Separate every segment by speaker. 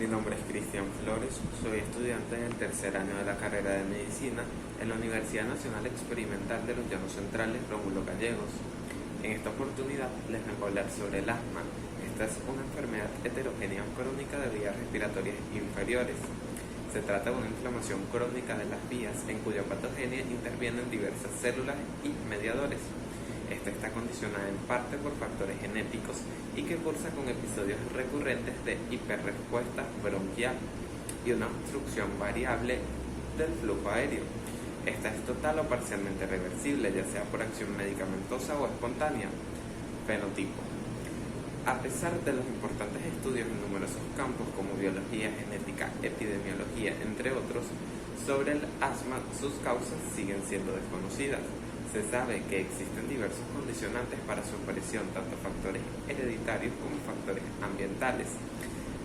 Speaker 1: Mi nombre es Cristian Flores, soy estudiante en el tercer año de la carrera de Medicina en la Universidad Nacional Experimental de los Llanos Centrales Rómulo Gallegos. En esta oportunidad les vengo a hablar sobre el asma. Esta es una enfermedad heterogénea crónica de vías respiratorias inferiores. Se trata de una inflamación crónica de las vías en cuya patogenia intervienen diversas células y mediadores. Esta está condicionada en parte por factores genéticos y que cursa con episodios recurrentes de hiperrespuesta bronquial y una obstrucción variable del flujo aéreo. Esta es total o parcialmente reversible, ya sea por acción medicamentosa o espontánea. Fenotipo. A pesar de los importantes estudios en numerosos campos como biología, genética, epidemiología, entre otros, sobre el asma, sus causas siguen siendo desconocidas. Se sabe que existen diversos condicionantes para su aparición, tanto factores hereditarios como factores ambientales.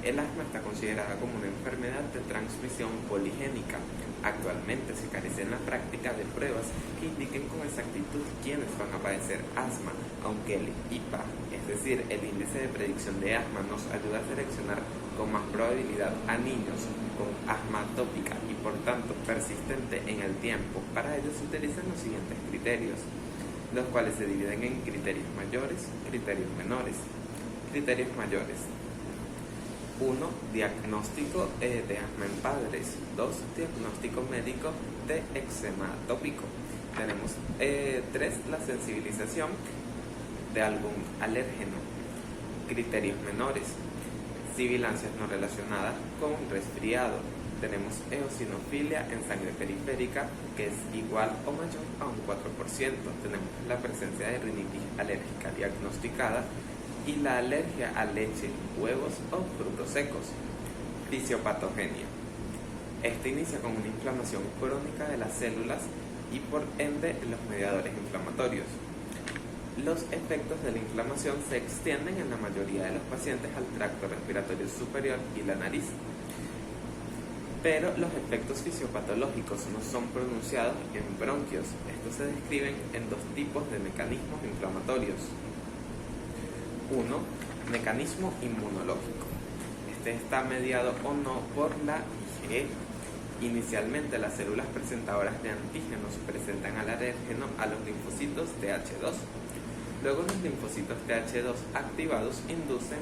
Speaker 1: El asma está considerada como una enfermedad de transmisión poligénica. Actualmente se carece en la práctica de pruebas que indiquen con exactitud quiénes van a padecer asma, aunque el IPA, es decir, el índice de predicción de asma, nos ayuda a seleccionar con más probabilidad a niños con asma atópica y por tanto persistente en el tiempo. Para ello se utilizan los siguientes criterios, los cuales se dividen en criterios mayores, criterios menores. Criterios mayores: 1. Diagnóstico de asma en padres. 2. Diagnóstico médico de eczema atópico. Tenemos 3. La sensibilización de algún alérgeno. Criterios menores: sibilancias no relacionadas con resfriado. Tenemos eosinofilia en sangre periférica, que es igual o mayor a un 4%. Tenemos la presencia de rinitis alérgica diagnosticada y la alergia a leche, huevos o frutos secos. Fisiopatogenia. Este inicia con una inflamación crónica de las células y por ende los mediadores inflamatorios. Los efectos de la inflamación se extienden en la mayoría de los pacientes al tracto respiratorio superior y la nariz, pero los efectos fisiopatológicos no son pronunciados en bronquios. Estos se describen en dos tipos de mecanismos inflamatorios. 1. Mecanismo inmunológico. Este está mediado o no por la IgE. Inicialmente las células presentadoras de antígenos presentan al alérgeno a los linfocitos TH2. Luego los linfocitos TH2 activados inducen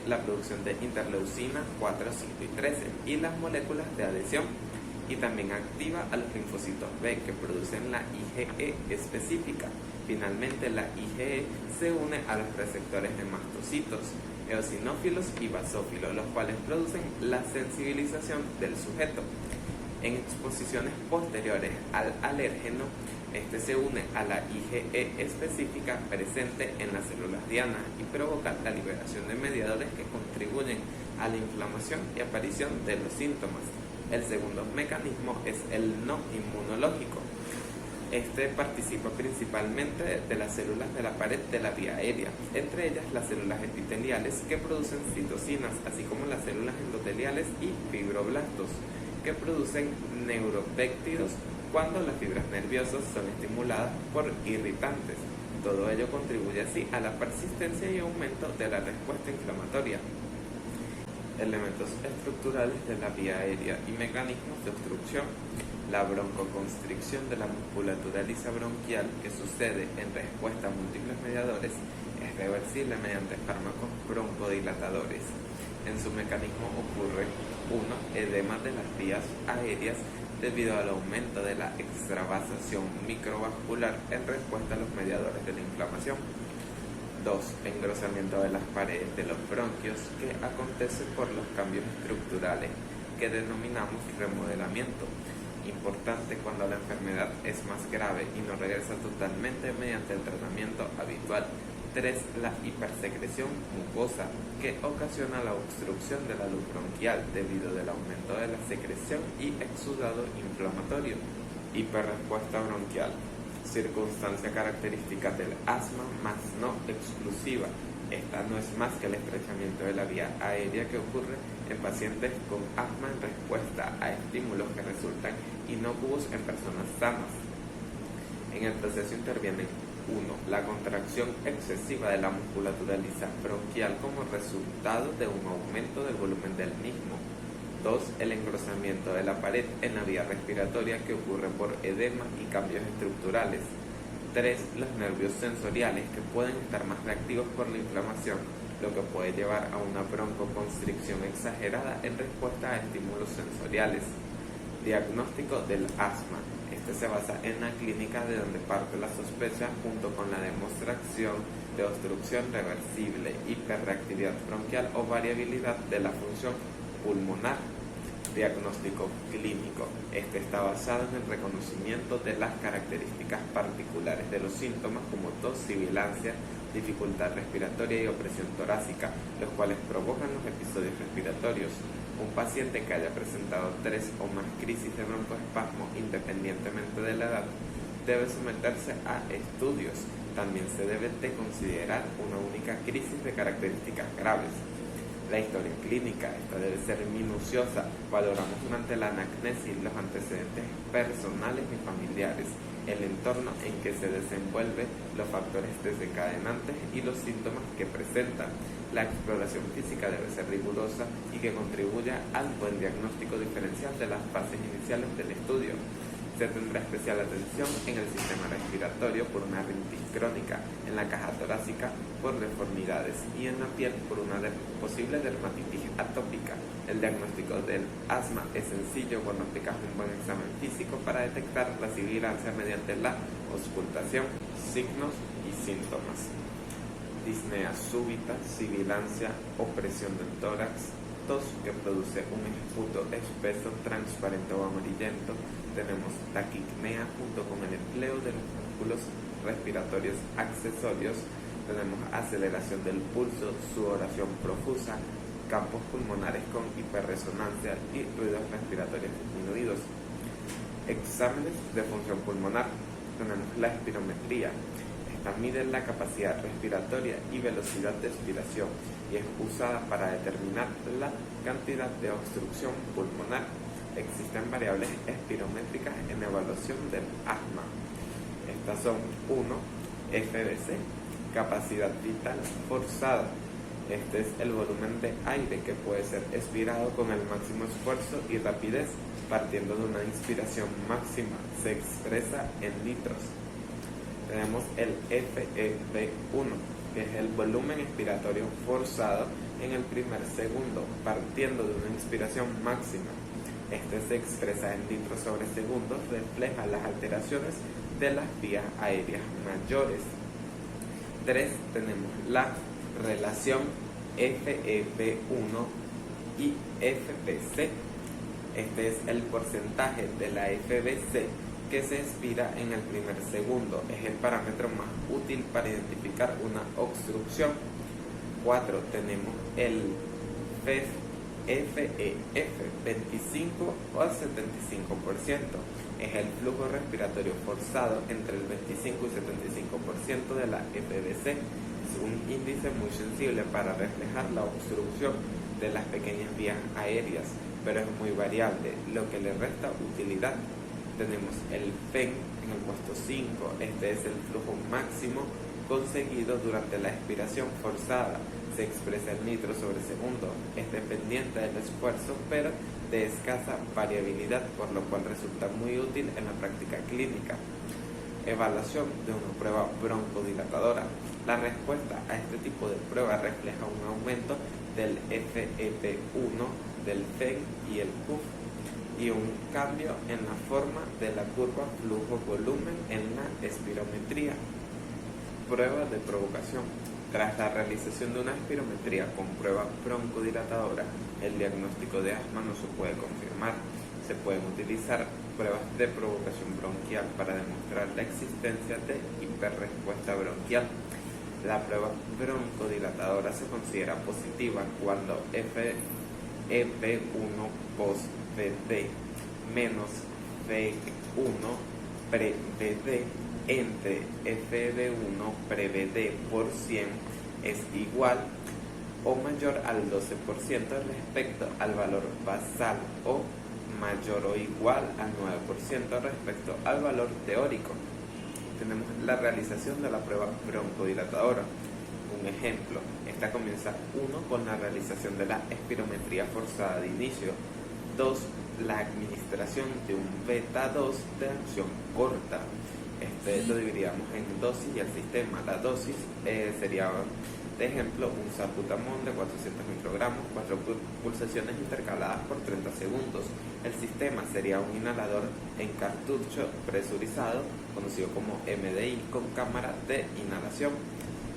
Speaker 1: la producción de interleucina 4, 5 y 13 y las moléculas de adhesión, y también activa a los linfocitos B que producen la IgE específica. Finalmente la IgE se une a los receptores de mastocitos, eosinófilos y basófilos, los cuales producen la sensibilización del sujeto. En exposiciones posteriores al alérgeno, este se une a la IgE específica presente en las células diana y provoca la liberación de mediadores que contribuyen a la inflamación y aparición de los síntomas. El segundo mecanismo es el no inmunológico. Este participa principalmente de las células de la pared de la vía aérea, entre ellas las células epiteliales que producen citocinas, así como las células endoteliales y fibroblastos, que producen neuropéptidos cuando las fibras nerviosas son estimuladas por irritantes. Todo ello contribuye así a la persistencia y aumento de la respuesta inflamatoria. Elementos estructurales de la vía aérea y mecanismos de obstrucción. La broncoconstricción de la musculatura lisa bronquial, que sucede en respuesta a múltiples mediadores, es reversible mediante fármacos broncodilatadores. En su mecanismo ocurre 1. Edema de las vías aéreas debido al aumento de la extravasación microvascular en respuesta a los mediadores de la inflamación. 2. Engrosamiento de las paredes de los bronquios, que acontece por los cambios estructurales que denominamos remodelamiento, importante cuando la enfermedad es más grave y no regresa totalmente mediante el tratamiento habitual. 3. La hipersecreción mucosa, que ocasiona la obstrucción de la luz bronquial debido al aumento de la secreción y exudado inflamatorio. Hiperrespuesta bronquial, circunstancia característica del asma, mas no exclusiva. Esta no es más que el estrechamiento de la vía aérea que ocurre en pacientes con asma en respuesta a estímulos que resultan inocuos en personas sanas. En el proceso intervienen 1. La contracción excesiva de la musculatura lisa bronquial como resultado de un aumento del volumen del mismo. 2. El engrosamiento de la pared en la vía respiratoria que ocurre por edema y cambios estructurales. 3. Los nervios sensoriales que pueden estar más reactivos por la inflamación, lo que puede llevar a una broncoconstricción exagerada en respuesta a estímulos sensoriales. Diagnóstico del asma. Este se basa en la clínica de donde parte la sospecha junto con la demostración de obstrucción reversible, hiperreactividad bronquial o variabilidad de la función pulmonar. Diagnóstico clínico. Este está basado en el reconocimiento de las características particulares de los síntomas como tos, sibilancia, dificultad respiratoria y opresión torácica, los cuales provocan los episodios respiratorios. Un paciente que haya presentado 3 o más crisis de broncoespasmo independientemente de la edad debe someterse a estudios. También se debe de considerar una única crisis de características graves. La historia clínica, esta debe ser minuciosa. Valoramos durante la anamnesis los antecedentes personales y familiares, el entorno en que se desenvuelve, los factores desencadenantes y los síntomas que presentan. La exploración física debe ser rigurosa y que contribuya al buen diagnóstico diferencial de las fases iniciales del estudio. Se tendrá especial atención en el sistema respiratorio por una rinitis crónica, en la caja torácica por deformidades y en la piel por una posible dermatitis atópica. El diagnóstico del asma es sencillo cuando aplicas un buen examen físico para detectar la sibilancia mediante la auscultación. Signos y síntomas: disnea súbita, sibilancia, opresión del tórax, tos que produce un esputo espeso, transparente o amarillento. Tenemos taquipnea junto con el empleo de los músculos respiratorios accesorios. Tenemos aceleración del pulso, sudoración profusa, campos pulmonares con hiperresonancia y ruidos respiratorios disminuidos. Exámenes de función pulmonar. Tenemos la espirometría. Esta mide la capacidad respiratoria y velocidad de expiración y es usada para determinar la cantidad de obstrucción pulmonar. Existen variables espirométricas en evaluación del asma. Estas son 1. FVC, capacidad vital forzada. Este es el volumen de aire que puede ser expirado con el máximo esfuerzo y rapidez, partiendo de una inspiración máxima. Se expresa en litros. Tenemos el FEV1, que es el volumen expiratorio forzado en el primer segundo, partiendo de una inspiración máxima. Este se expresa en litros sobre segundos, refleja las alteraciones de las vías aéreas mayores. 3. Tenemos la relación FEV1 y FVC. Este es el porcentaje de la FVC que se expira en el primer segundo. Es el parámetro más útil para identificar una obstrucción. 4. Tenemos el FEF, 25 o al 75%. Es el flujo respiratorio forzado entre el 25 y 75% de la FVC. Es un índice muy sensible para reflejar la obstrucción de las pequeñas vías aéreas, pero es muy variable, lo que le resta utilidad. Tenemos el FEN en el puesto 5. Este es el flujo máximo conseguido durante la expiración forzada. Se expresa en litros sobre segundo. Es dependiente del esfuerzo, pero de escasa variabilidad, por lo cual resulta muy útil en la práctica clínica. Evaluación de una prueba broncodilatadora. La respuesta a este tipo de prueba refleja un aumento del FEV1, del FEN y el PUF, y un cambio en la forma de la curva flujo-volumen en la espirometría. Prueba de provocación. Tras la realización de una espirometría con prueba broncodilatadora, el diagnóstico de asma no se puede confirmar. Se pueden utilizar pruebas de provocación bronquial para demostrar la existencia de hiperrespuesta bronquial. La prueba broncodilatadora se considera positiva cuando FEV1 post-VD menos FEV1 pre-VD entre FEV1 pre-VD por 100 es igual o mayor al 12% respecto al valor basal o mayor o igual al 9% respecto al valor teórico. tenemos la realización de la prueba broncodilatadora. Un ejemplo, esta comienza 1 con la realización de la espirometría forzada de inicio, 2 la administración de un beta 2 de acción corta. Lo dividiríamos en dosis y el sistema. La dosis sería, de ejemplo, un salbutamol de 400 microgramos, 4 pulsaciones intercaladas por 30 segundos. El sistema sería un inhalador en cartucho presurizado, conocido como MDI, con cámara de inhalación.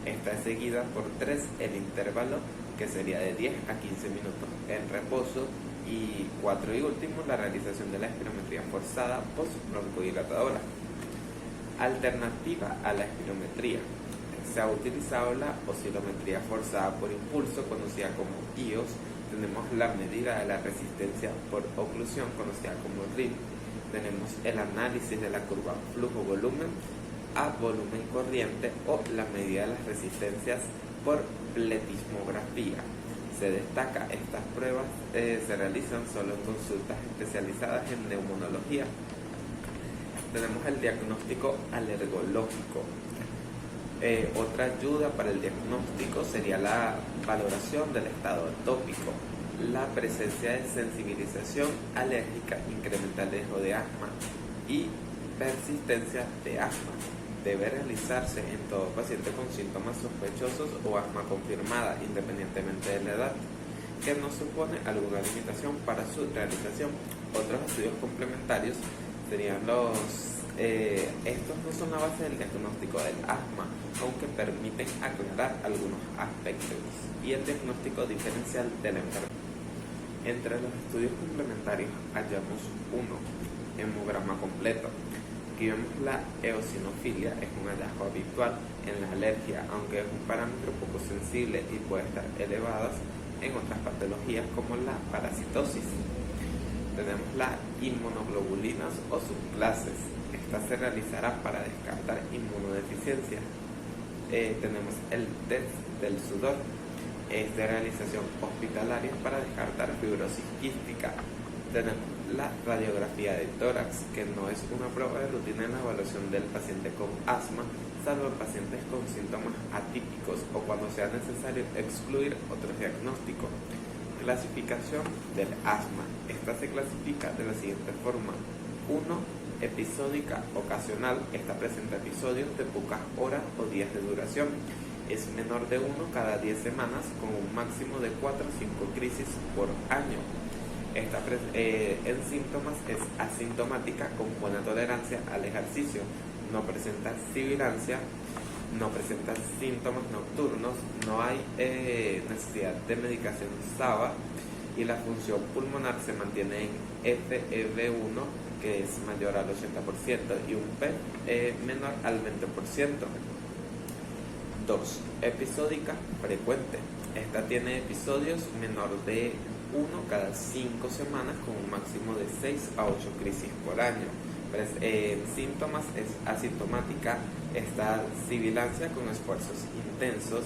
Speaker 1: Esta es seguida por 3 el intervalo, que sería de 10 a 15 minutos en reposo, y 4 y último la realización de la espirometría forzada post-broncodilatadora. Alternativa a la espirometría. Se ha utilizado la oscilometría forzada por impulso, conocida como IOS. Tenemos la medida de la resistencia por oclusión, conocida como RIP. Tenemos el análisis de la curva flujo-volumen a volumen corriente, o la medida de las resistencias por pletismografía. Se destaca, estas pruebas se realizan solo en consultas especializadas en neumonología. Tenemos el diagnóstico alergológico. Otra ayuda para el diagnóstico sería la valoración del estado atópico. La presencia de sensibilización alérgica incrementa el riesgo de asma y persistencia de asma. Debe realizarse en todo paciente con síntomas sospechosos o asma confirmada, independientemente de la edad, que no supone alguna limitación para su realización. Otros estudios complementarios serían estos no son la base del diagnóstico del asma, aunque permiten aclarar algunos aspectos, y el diagnóstico diferencial de la enfermedad. Entre los estudios complementarios hallamos 1, hemograma completo. Aquí vemos la eosinofilia, es un hallazgo habitual en la alergia, aunque es un parámetro poco sensible y puede estar elevada en otras patologías como la parasitosis. Tenemos las inmunoglobulinas o subclases. Esta se realizará para descartar inmunodeficiencia. Tenemos el test del sudor. Es de realización hospitalaria para descartar fibrosis quística. Tenemos la radiografía de tórax, que no es una prueba de rutina en la evaluación del paciente con asma, salvo en pacientes con síntomas atípicos o cuando sea necesario excluir otros diagnósticos. Clasificación del asma. Esta se clasifica de la siguiente forma: 1. Episódica ocasional. Esta presenta episodios de pocas horas o días de duración. Es menor de 1 cada 10 semanas, con un máximo de 4 o 5 crisis por año. Esta en síntomas es asintomática, con buena tolerancia al ejercicio. No presenta sibilancia, no presenta síntomas nocturnos, no hay necesidad de medicación SABA, y la función pulmonar se mantiene en FEV1, que es mayor al 80%, y un P menor al 20%. 2. Episódica frecuente. Esta tiene episodios menor de 1 cada 5 semanas, con un máximo de 6 a 8 crisis por año. Síntomas es asintomática. Esta sibilancia con esfuerzos intensos.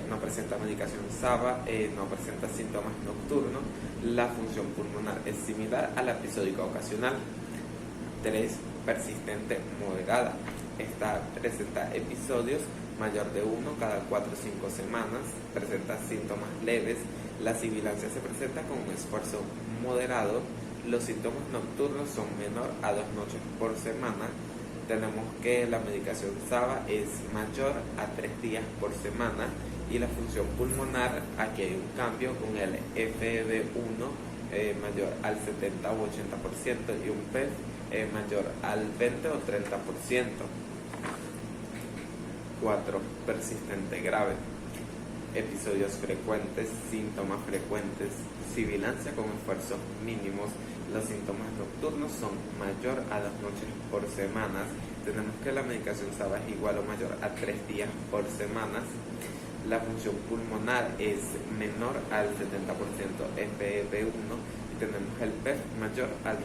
Speaker 1: No presenta medicación SABA, no presenta síntomas nocturnos. La función pulmonar es similar a la episódica ocasional. 3. Persistente moderada. Esta presenta episodios mayor de 1 cada 4 o 5 semanas, presenta síntomas leves. La sibilancia se presenta con un esfuerzo moderado. Los síntomas nocturnos son menor a 2 noches por semana. Tenemos que la medicación SABA es mayor a 3 días por semana, y la función pulmonar, aquí hay un cambio, con el FEV1 mayor al 70 o 80%, y un PEF mayor al 20 o 30%. 4. Persistente grave. Episodios frecuentes, síntomas frecuentes, sibilancia con esfuerzos mínimos. Los síntomas nocturnos son mayor a 2 noches por semana. Tenemos que la medicación SABA es igual o mayor a 3 días por semana. La función pulmonar es menor al 70% FEV1, y tenemos el PEF mayor al 30%.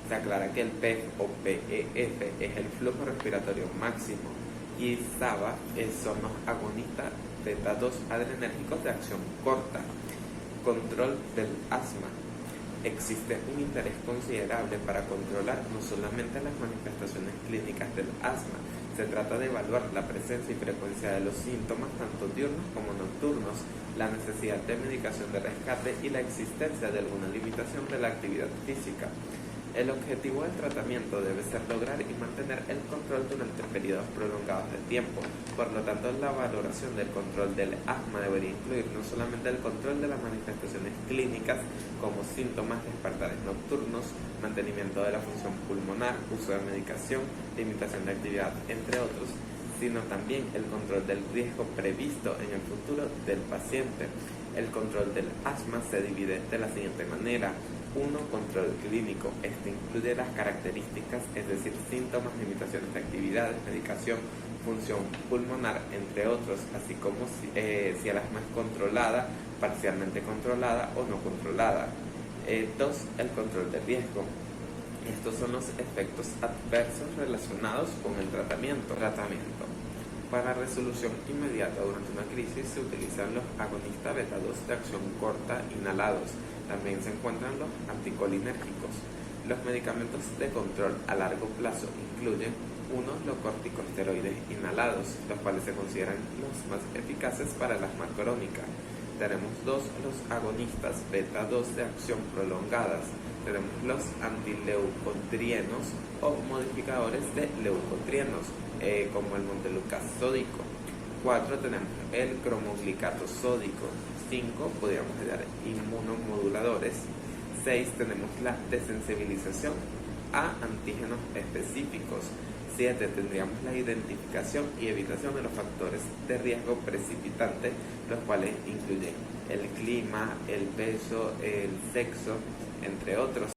Speaker 1: Se aclara que el PEF o PEF es el flujo respiratorio máximo, y SABA son los agonistas beta 2 adrenérgicos de acción corta. Control del asma. Existe un interés considerable para controlar no solamente las manifestaciones clínicas del asma, se trata de evaluar la presencia y frecuencia de los síntomas tanto diurnos como nocturnos, la necesidad de medicación de rescate y la existencia de alguna limitación de la actividad física. El objetivo del tratamiento debe ser lograr y mantener el control durante periodos prolongados de tiempo. Por lo tanto, la valoración del control del asma debería incluir no solamente el control de las manifestaciones clínicas como síntomas, despertares nocturnos, mantenimiento de la función pulmonar, uso de medicación, limitación de actividad, entre otros, sino también el control del riesgo previsto en el futuro del paciente. El control del asma se divide de la siguiente manera. 1. Control clínico. Este incluye las características, es decir, síntomas, limitaciones de actividades, medicación, función pulmonar, entre otros, así como si el asma es controlada, parcialmente controlada o no controlada. 2. El control de riesgo. Estos son los efectos adversos relacionados con el tratamiento. Para resolución inmediata durante una crisis se utilizan los agonistas beta-2 de acción corta inhalados. También se encuentran los anticolinérgicos. Los medicamentos de control a largo plazo incluyen 1. Los corticosteroides inhalados, los cuales se consideran los más eficaces para el asma crónica. Tenemos 2. Los agonistas beta-2 de acción prolongadas. Tenemos los antileucotrienos o modificadores de leucotrienos, como el montelukast sódico. 4. Tenemos el cromoglicato sódico. 5. Podríamos dar inmunomoduladores. 6. Tenemos la desensibilización a antígenos específicos. 7. Tendríamos la identificación y evitación de los factores de riesgo precipitantes, los cuales incluyen el clima, el peso, el sexo, entre otros.